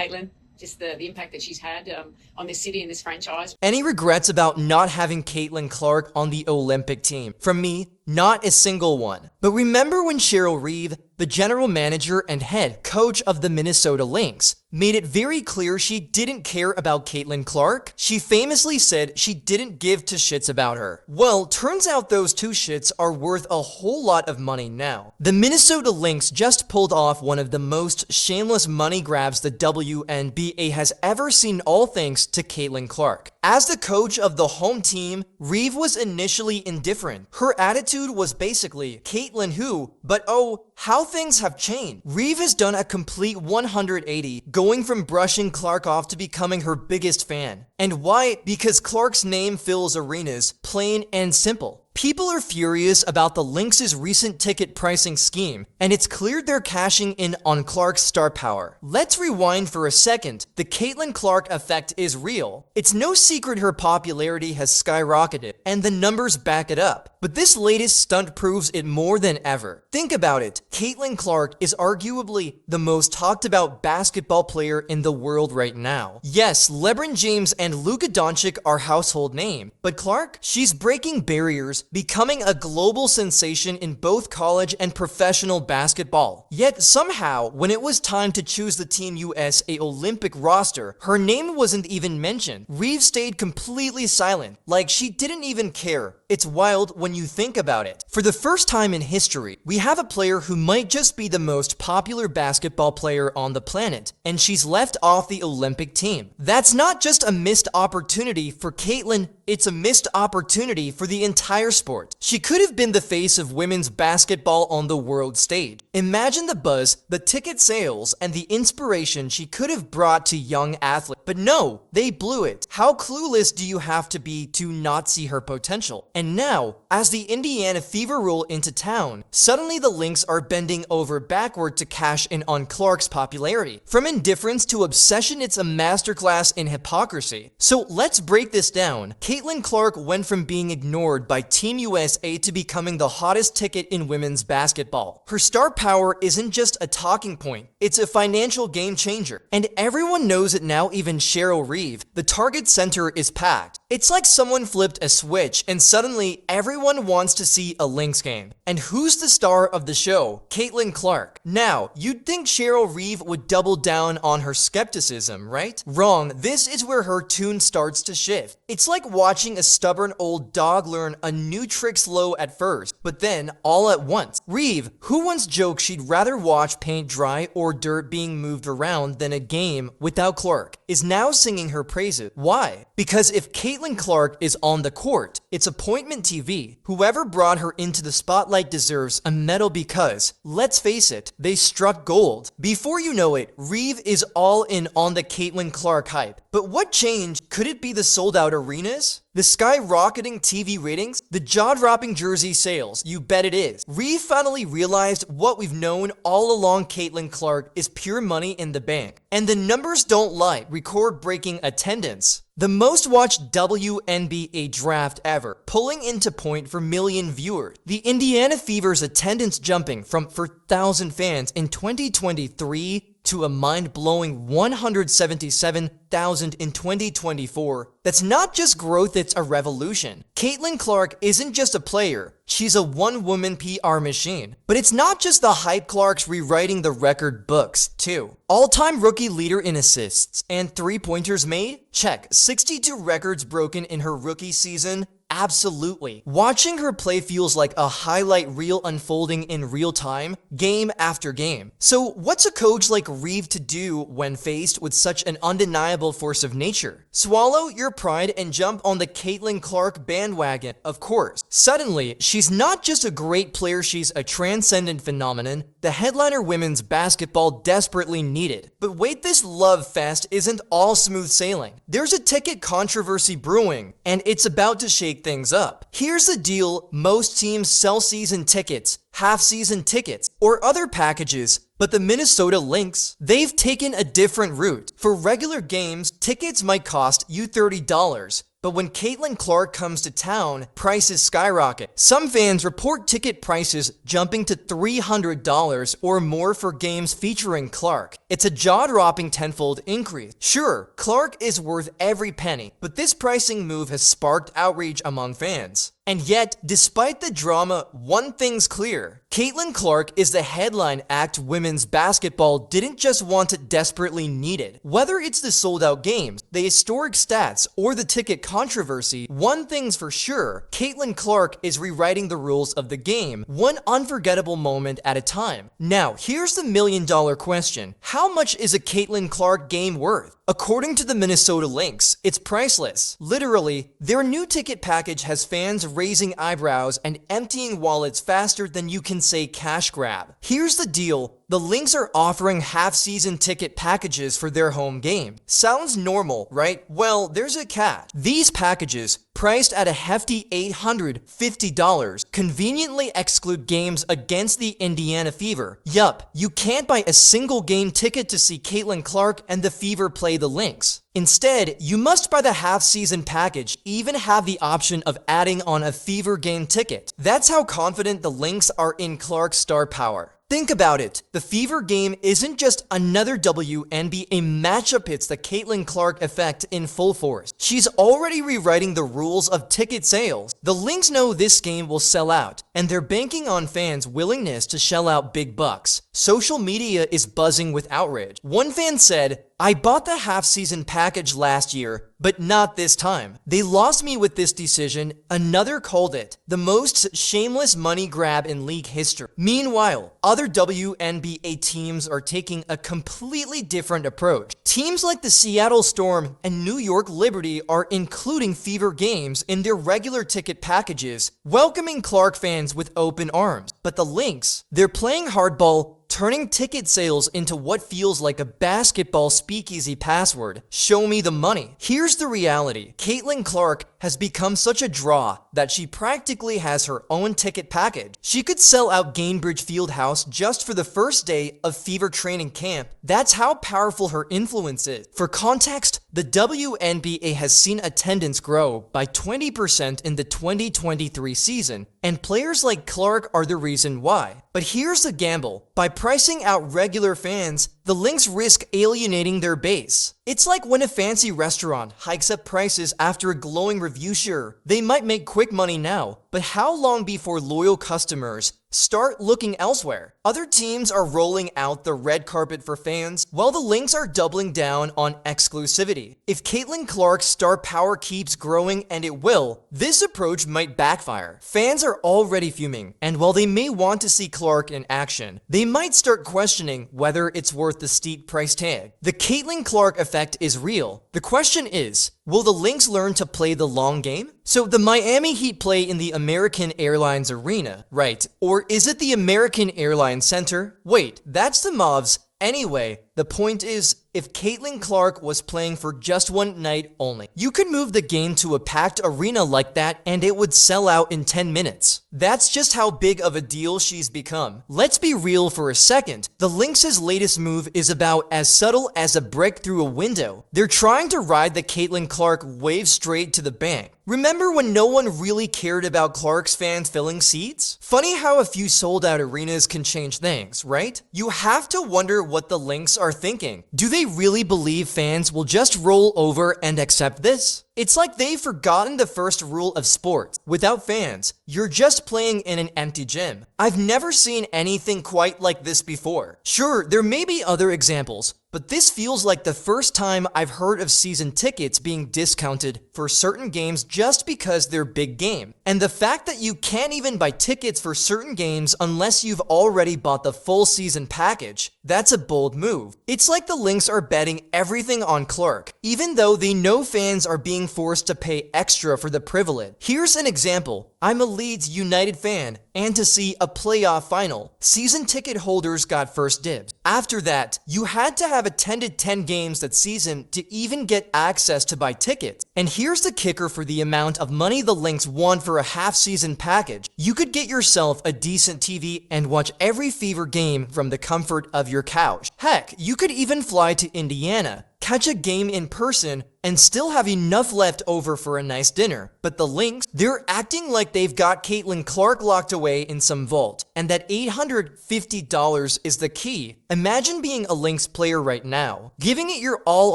Caitlin, just the impact that she's had on this city and this franchise. Any regrets about not having Caitlin Clark on the Olympic team? From me, not a single one. But remember when Cheryl Reeve, the general manager and head coach of the Minnesota Lynx, made it very clear she didn't care about Caitlin Clark? She famously said she didn't give two shits about her. Well, turns out those two shits are worth a whole lot of money now. The Minnesota Lynx just pulled off one of the most shameless money grabs the WNBA has ever seen, all thanks to Caitlin Clark. As the coach of the home team, Reeve was initially indifferent. Her attitude was basically, Caitlin who? But oh, how things have changed. Reeve has done a complete 180, going from brushing Clark off to becoming her biggest fan. And why? Because Clark's name fills arenas, plain and simple. People are furious about the Lynx's recent ticket pricing scheme, and it's clear they're cashing in on Clark's star power. Let's rewind for a second. The Caitlin Clark effect is real. It's no secret her popularity has skyrocketed, and the numbers back it up. But this latest stunt proves it more than ever. Think about it. Caitlin Clark is arguably the most talked about basketball player in the world right now. Yes, LeBron James and Luka Doncic are household name, but Clark, she's breaking barriers, becoming a global sensation in both college and professional basketball. Yet somehow, when it was time to choose the Team USA Olympic roster, her name wasn't even mentioned. Reeve stayed completely silent, like she didn't even care. It's wild when you think about it. For the first time in history, we have a player who might just be the most popular basketball player on the planet, and she's left off the Olympic team. That's not just a missed opportunity for Caitlin, it's a missed opportunity for the entire sport. She could have been the face of women's basketball on the world stage. Imagine the buzz, the ticket sales, and the inspiration she could have brought to young athletes. But no, they blew it. How clueless do you have to be to not see her potential? And now, as the Indiana Fever roll into town, suddenly the Lynx are bending over backward to cash in on Clark's popularity. From indifference to obsession, it's a masterclass in hypocrisy. So let's break this down. Caitlin Clark went from being ignored by Team USA to becoming the hottest ticket in women's basketball. Her star power isn't just a talking point, it's a financial game changer. And everyone knows it now, even Cheryl Reeve. The Target Center is packed. It's like someone flipped a switch and suddenly everyone wants to see a Lynx game. And who's the star of the show? Caitlin Clark. Now, you'd think Cheryl Reeve would double down on her skepticism, right? Wrong. This is where her tune starts to shift. It's like watching a stubborn old dog learn a new trick slow at first, but then all at once. Reeve, who once joked she'd rather watch paint dry or dirt being moved around than a game without Clark, is now singing her praises. Why? Because if Caitlin Clark is on the court, it's appointment TV. Whoever brought her into the spotlight deserves a medal because, let's face it, they struck gold. Before you know it, Reeve is all in on the Caitlin Clark hype. But what changed? Could it be the sold-out arenas? The skyrocketing TV ratings? The jaw-dropping jersey sales? You bet it is. Reeve finally realized what we've known all along. Caitlin Clark is pure money in the bank. And the numbers don't lie. Record-breaking attendance. The most watched WNBA draft ever, pulling into point for million viewers. The Indiana Fever's attendance jumping from 4,000 fans in 2023 to a mind-blowing 177,000 in 2024. That's not just growth, it's a revolution. Caitlin Clark isn't just a player, she's a one-woman PR machine. But it's not just the hype. Clark's rewriting the record books, too. All-time rookie leader in assists and three-pointers made? Check. 62 records broken in her rookie season? Absolutely. Watching her play feels like a highlight reel unfolding in real time, game after game. So what's a coach like Reeve to do when faced with such an undeniable force of nature? Swallow your pride and jump on the Caitlin Clark bandwagon, of course. Suddenly, she's not just a great player, she's a transcendent phenomenon the headliner women's basketball desperately needed. But wait, this love fest isn't all smooth sailing. There's a ticket controversy brewing, and it's about to shake things up. Here's the deal: most teams sell season tickets, half-season tickets, or other packages. But the Minnesota Lynx, they've taken a different route. For regular games, tickets might cost you $30. But when Caitlin Clark comes to town, prices skyrocket. Some fans report ticket prices jumping to $300 or more for games featuring Clark. It's a jaw-dropping tenfold increase. Sure, Clark is worth every penny, but this pricing move has sparked outrage among fans. And yet, despite the drama, one thing's clear. Caitlin Clark is the headline act women's basketball didn't just want it desperately needed. Whether it's the sold-out games, the historic stats, or the ticket controversy, one thing's for sure, Caitlin Clark is rewriting the rules of the game, one unforgettable moment at a time. Now, here's the million-dollar question. How much is a Caitlin Clark game worth? According to the Minnesota Lynx, it's priceless. Literally, their new ticket package has fans raising eyebrows and emptying wallets faster than you can say cash grab. Here's the deal. The Lynx are offering half-season ticket packages for their home game. Sounds normal, right? Well, there's a catch. These packages, priced at a hefty $850, conveniently exclude games against the Indiana Fever. Yup, you can't buy a single game ticket to see Caitlin Clark and the Fever play the Lynx. Instead, you must buy the half-season package, even have the option of adding on a Fever game ticket. That's how confident the Lynx are in Clark's star power. Think about it. The Fever game isn't just another WNBA matchup, it's the Caitlin Clark effect in full force. She's already rewriting the rules of ticket sales. The Lynx know this game will sell out, and they're banking on fans' willingness to shell out big bucks. Social media is buzzing with outrage. One fan said, "I bought the half-season package last year, but not this time. They lost me with this decision." Another called it the most shameless money grab in league history. Meanwhile, other WNBA teams are taking a completely different approach. Teams like the Seattle Storm and New York Liberty are including Fever games in their regular ticket packages, welcoming Clark fans with open arms. But the Lynx, they're playing hardball, turning ticket sales into what feels like a basketball speakeasy password. Show me the money. Here's the reality. Caitlin Clark has become such a draw that she practically has her own ticket package. She could sell out Gainbridge Fieldhouse just for the first day of Fever training camp. That's how powerful her influence is. For context, the WNBA has seen attendance grow by 20% in the 2023 season, and players like Clark are the reason why. But here's the gamble. By pricing out regular fans, the Lynx risk alienating their base. It's like when a fancy restaurant hikes up prices after a glowing review. Sure, they might make quick money now, but how long before loyal customers start looking elsewhere? Other teams are rolling out the red carpet for fans, while the Lynx are doubling down on exclusivity. If Caitlin Clark's star power keeps growing, and it will, this approach might backfire. Fans are already fuming, and while they may want to see Clark in action, they might start questioning whether it's worth the steep price tag. The Caitlin Clark effect is real. The question is, will the Lynx learn to play the long game? So the Miami Heat play in the American Airlines Arena, right? Or is it the American Airlines Center? Wait, that's the Mavs. Anyway, the point is, if Caitlin Clark was playing for just one night only, you could move the game to a packed arena like that and it would sell out in 10 minutes. That's just how big of a deal she's become. Let's be real for a second. The Lynx's latest move is about as subtle as a break through a window. They're trying to ride the Caitlin Clark wave straight to the bank. Remember when no one really cared about Clark's fans filling seats? Funny how a few sold-out arenas can change things, right? You have to wonder what the Lynx are thinking. Do they really believe fans will just roll over and accept this? It's like they've forgotten the first rule of sports. Without fans, you're just playing in an empty gym. I've never seen anything quite like this before. Sure, there may be other examples, but this feels like the first time I've heard of season tickets being discounted for certain games just because they're big game. And the fact that you can't even buy tickets for certain games unless you've already bought the full season package, that's a bold move. It's like the Lynx are betting everything on Clark, even though they know fans are being forced to pay extra for the privilege. Here's an example. I'm a Leeds United fan, and to see a playoff final, season ticket holders got first dibs. After that, you had to have attended 10 games that season to even get access to buy tickets. And here's the kicker for the amount of money the Lynx won for a half-season package. You could get yourself a decent TV and watch every Fever game from the comfort of your couch. Heck, you could even fly to Indiana, catch a game in person and still have enough left over for a nice dinner. But the Lynx, they're acting like they've got Caitlin Clark locked away in some vault, and that $850 is the key. Imagine being a Lynx player right now, giving it your all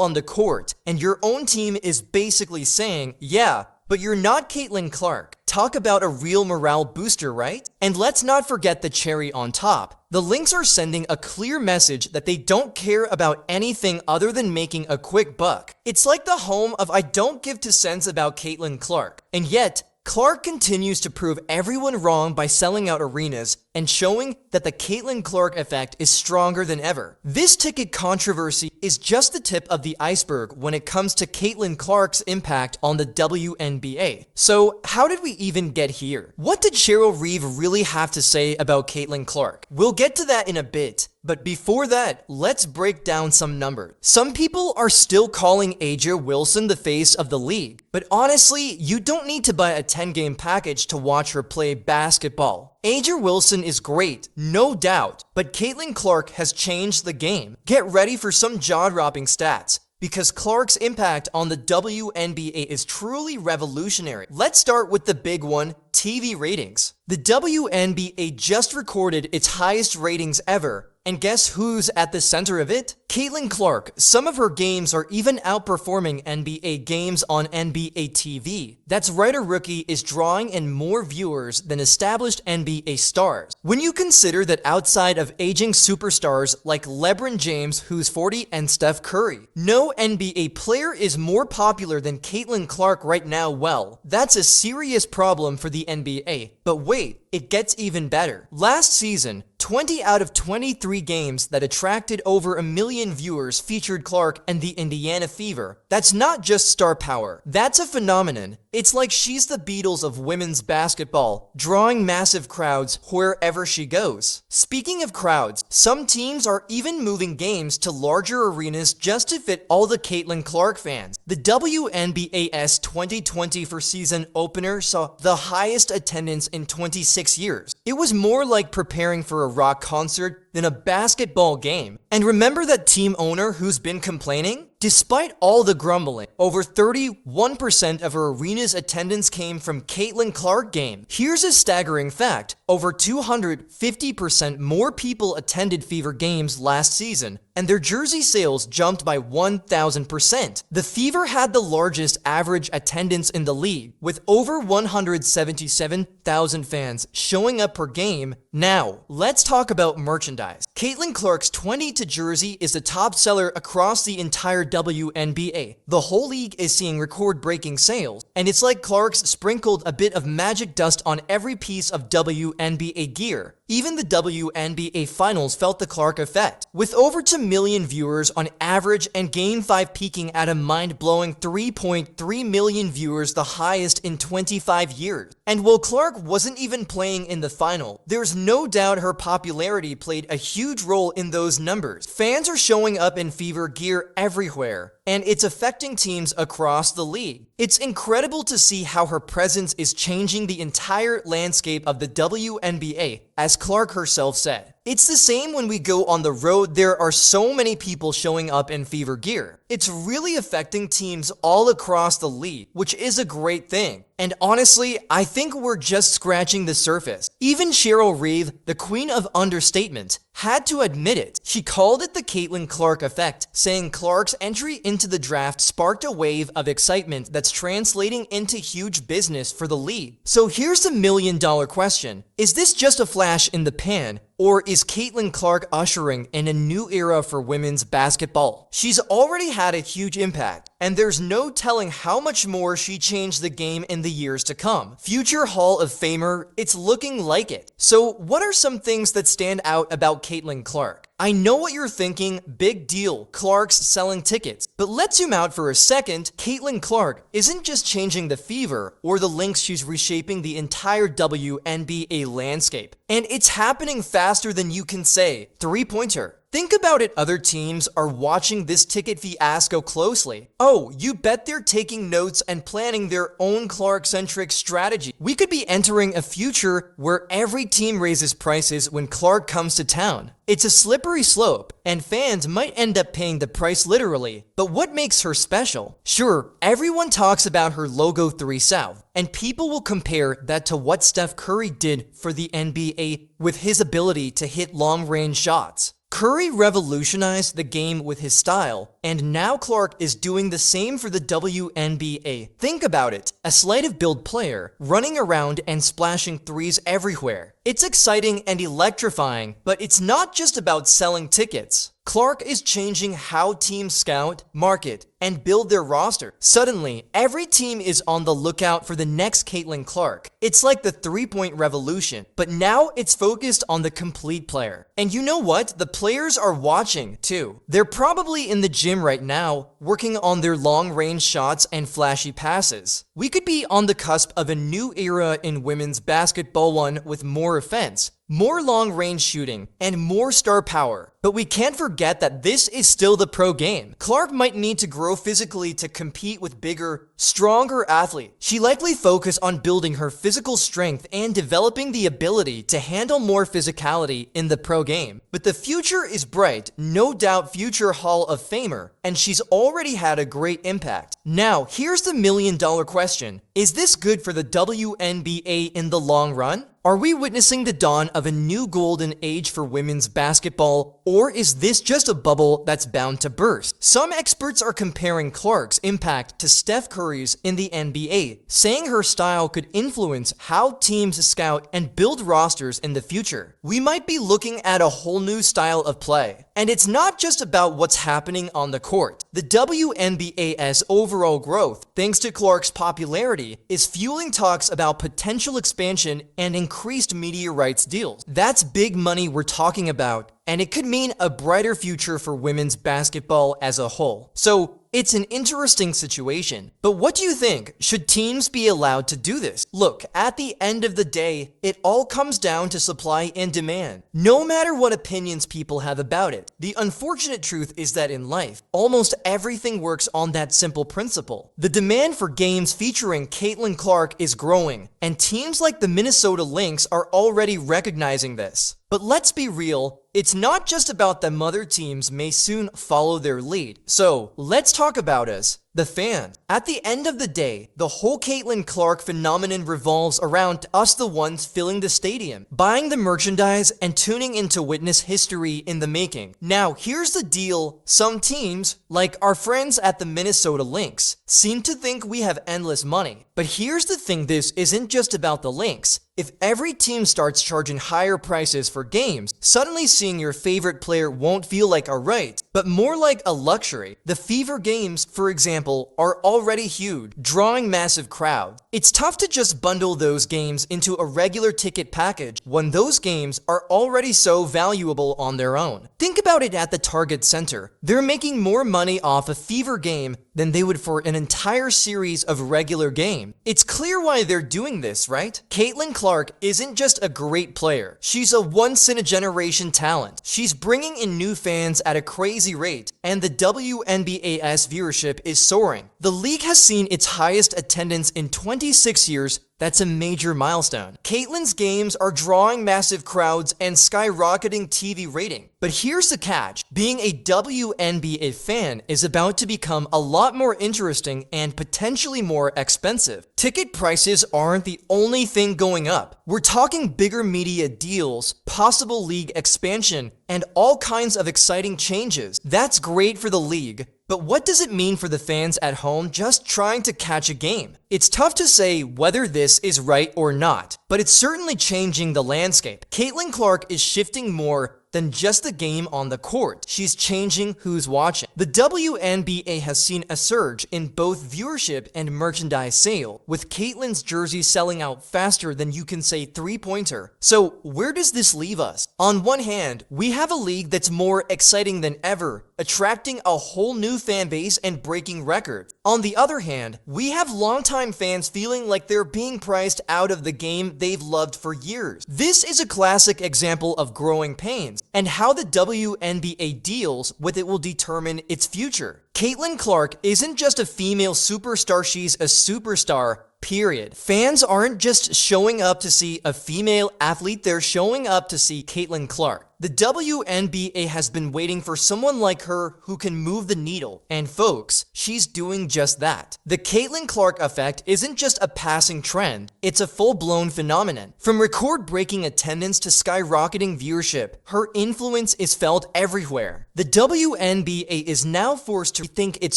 on the court, and your own team is basically saying, yeah, but you're not Caitlin Clark. Talk about a real morale booster, right? And let's not forget the cherry on top. The Lynx are sending a clear message that they don't care about anything other than making a quick buck. It's like the home of I don't give 2 cents about Caitlin Clark. And yet, Clark continues to prove everyone wrong by selling out arenas and showing that the Caitlin Clark effect is stronger than ever. This ticket controversy is just the tip of the iceberg when it comes to Caitlin Clark's impact on the WNBA. So how did we even get here? What did Cheryl Reeve really have to say about Caitlin Clark? We'll get to that in a bit. But before that, let's break down some numbers. Some people are still calling A'ja Wilson the face of the league, but honestly, you don't need to buy a 10-game package to watch her play basketball. A'ja Wilson is great, no doubt, but Caitlin Clark has changed the game. Get ready for some jaw-dropping stats, because Clark's impact on the WNBA is truly revolutionary. Let's start with the big one, TV ratings. The WNBA just recorded its highest ratings ever, and guess who's at the center of it? Caitlin Clark. Some of her games are even outperforming NBA games on NBA TV. That's right, a rookie is drawing in more viewers than established NBA stars. When you consider that outside of aging superstars like LeBron James, who's 40, and Steph Curry, no NBA player is more popular than Caitlin Clark right now, well, that's a serious problem for the NBA. But wait, it gets even better. Last season, 20 out of 23 games that attracted over 1 million viewers featured Clark and the Indiana Fever. That's not just star power. That's a phenomenon. It's like she's the Beatles of women's basketball, drawing massive crowds wherever she goes. Speaking of crowds, some teams are even moving games to larger arenas just to fit all the Caitlin Clark fans. The WNBA's 2020 season opener saw the highest attendance in 26 years. It was more like preparing for a rock concert than a basketball game. And remember that team owner who's been complaining? Despite all the grumbling, over 31% of her arena's attendance came from Caitlin Clark games. Here's a staggering fact. Over 250% more people attended Fever games last season, and their jersey sales jumped by 1,000%. The Fever had the largest average attendance in the league, with over 177,000 fans showing up per game. Now, let's talk about merchandise. Caitlin Clark's 22 jersey is the top seller across the entire WNBA. The whole league is seeing record-breaking sales, and it's like Clark's sprinkled a bit of magic dust on every piece of WNBA gear. Even the WNBA Finals felt the Clark effect, with over 2 million viewers on average and Game 5 peaking at a mind-blowing 3.3 million viewers, the highest in 25 years. And while Clark wasn't even playing in the final, there's no doubt her popularity played a huge role in those numbers. Fans are showing up in Fever gear everywhere, and it's affecting teams across the league. It's incredible to see how her presence is changing the entire landscape of the WNBA, as Clark herself said. It's the same when we go on the road. There are so many people showing up in Fever gear. It's really affecting teams all across the league, which is a great thing. And honestly, I think we're just scratching the surface. Even Cheryl Reeve, the queen of understatement, had to admit it. She called it the Caitlin Clark effect, saying Clark's entry into the draft sparked a wave of excitement that's translating into huge business for the league. So here's the million-dollar question. Is this just a flash in the pan? Or is Caitlin Clark ushering in a new era for women's basketball? She's already had a huge impact, and there's no telling how much more she changed the game in the years to come. Future Hall of Famer, it's looking like it. So what are some things that stand out about Caitlin Clark? I know what you're thinking, big deal, Clark's selling tickets. But let's zoom out for a second. Caitlin Clark isn't just changing the Fever or the Lynx, she's reshaping the entire WNBA landscape. And it's happening faster than you can say. Three-pointer. Think about it, other teams are watching this ticket fiasco closely. Oh, you bet they're taking notes and planning their own Clark-centric strategy. We could be entering a future where every team raises prices when Clark comes to town. It's a slippery slope, and fans might end up paying the price literally. But what makes her special? Sure, everyone talks about her logo 3 South, and people will compare that to what Steph Curry did for the NBA with his ability to hit long-range shots. Curry revolutionized the game with his style, and now Clark is doing the same for the WNBA. Think about it, a sleight-of-build player running around and splashing threes everywhere. It's exciting and electrifying, but it's not just about selling tickets. Clark is changing how teams scout, market, and build their roster. Suddenly, every team is on the lookout for the next Caitlin Clark. It's like the three-point revolution, but now it's focused on the complete player. And you know what? The players are watching, too. They're probably in the gym right now, working on their long-range shots and flashy passes. We could be on the cusp of a new era in women's basketball, one with more offense, more long-range shooting, and more star power. But we can't forget that this is still the pro game. Clark might need to grow physically to compete with bigger, stronger athletes. She likely focused on building her physical strength and developing the ability to handle more physicality in the pro game. But the future is bright, no doubt future Hall of Famer, and she's already had a great impact. Now, here's the million-dollar question. Is this good for the WNBA in the long run? Are we witnessing the dawn of a new golden age for women's basketball, or is this just a bubble that's bound to burst? Some experts are comparing Clark's impact to Steph Curry's in the NBA, saying her style could influence how teams scout and build rosters in the future. We might be looking at a whole new style of play. And it's not just about what's happening on the court. The WNBA's overall growth, thanks to Clark's popularity, is fueling talks about potential expansion and increased media rights deals. That's big money we're talking about, and it could mean a brighter future for women's basketball as a whole. So, it's an interesting situation. But what do you think? Should teams be allowed to do this? Look, at the end of the day, it all comes down to supply and demand. No matter what opinions people have about it, the unfortunate truth is that in life, almost everything works on that simple principle. The demand for games featuring Caitlin Clark is growing, and teams like the Minnesota Lynx are already recognizing this. But let's be real, it's not just about them. Other teams may soon follow their lead. So, let's talk about us, the fan. At the end of the day, the whole Caitlin Clark phenomenon revolves around us, the ones filling the stadium, buying the merchandise, and tuning in to witness history in the making. Now, here's the deal. Some teams, like our friends at the Minnesota Lynx, seem to think we have endless money. But here's the thing, this isn't just about the Lynx. If every team starts charging higher prices for games, suddenly seeing your favorite player won't feel like a right, but more like a luxury. The Fever games, for example, are already huge, drawing massive crowds. It's tough to just bundle those games into a regular ticket package when those games are already so valuable on their own. Think about it at the Target Center. They're making more money off a Fever game than they would for an entire series of regular games. It's clear why they're doing this, right? Caitlin Clark isn't just a great player. She's a once-in-a-generation talent. She's bringing in new fans at a crazy rate, and the WNBA's viewership is soaring. The league has seen its highest attendance in 26 years. That's a major milestone. Caitlin's games are drawing massive crowds and skyrocketing TV rating. But here's the catch. Being a WNBA fan is about to become a lot more interesting and potentially more expensive. Ticket prices aren't the only thing going up. We're talking bigger media deals, possible league expansion, and all kinds of exciting changes. That's great for the league. But what does it mean for the fans at home just trying to catch a game? It's tough to say whether this is right or not, but it's certainly changing the landscape. Caitlin Clark is shifting more than just the game on the court. She's changing who's watching. The WNBA has seen a surge in both viewership and merchandise sale, with Caitlin's jersey selling out faster than you can say three-pointer. So where does this leave us? On one hand, we have a league that's more exciting than ever, attracting a whole new fan base and breaking records. On the other hand, we have longtime fans feeling like they're being priced out of the game they've loved for years. This is a classic example of growing pains, and how the WNBA deals with it will determine its future. Caitlin Clark isn't just a female superstar, she's a superstar. Period. Fans aren't just showing up to see a female athlete, they're showing up to see Caitlin Clark. The WNBA has been waiting for someone like her who can move the needle, and folks, she's doing just that. The Caitlin Clark effect isn't just a passing trend, it's a full-blown phenomenon. From record-breaking attendance to skyrocketing viewership, her influence is felt everywhere. The WNBA is now forced to rethink its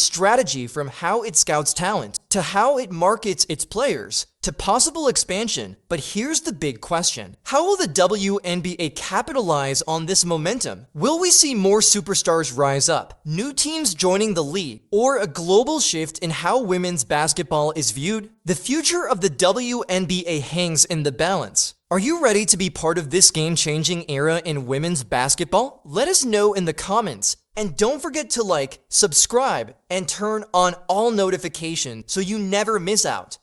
strategy, from how it scouts talent, to how it markets its players, to possible expansion. But here's the big question. How will the WNBA capitalize on this momentum? Will we see more superstars rise up, new teams joining the league, or a global shift in how women's basketball is viewed? The future of the WNBA hangs in the balance. Are you ready to be part of this game-changing era in women's basketball? Let us know in the comments. And don't forget to like, subscribe, and turn on all notifications so you never miss out.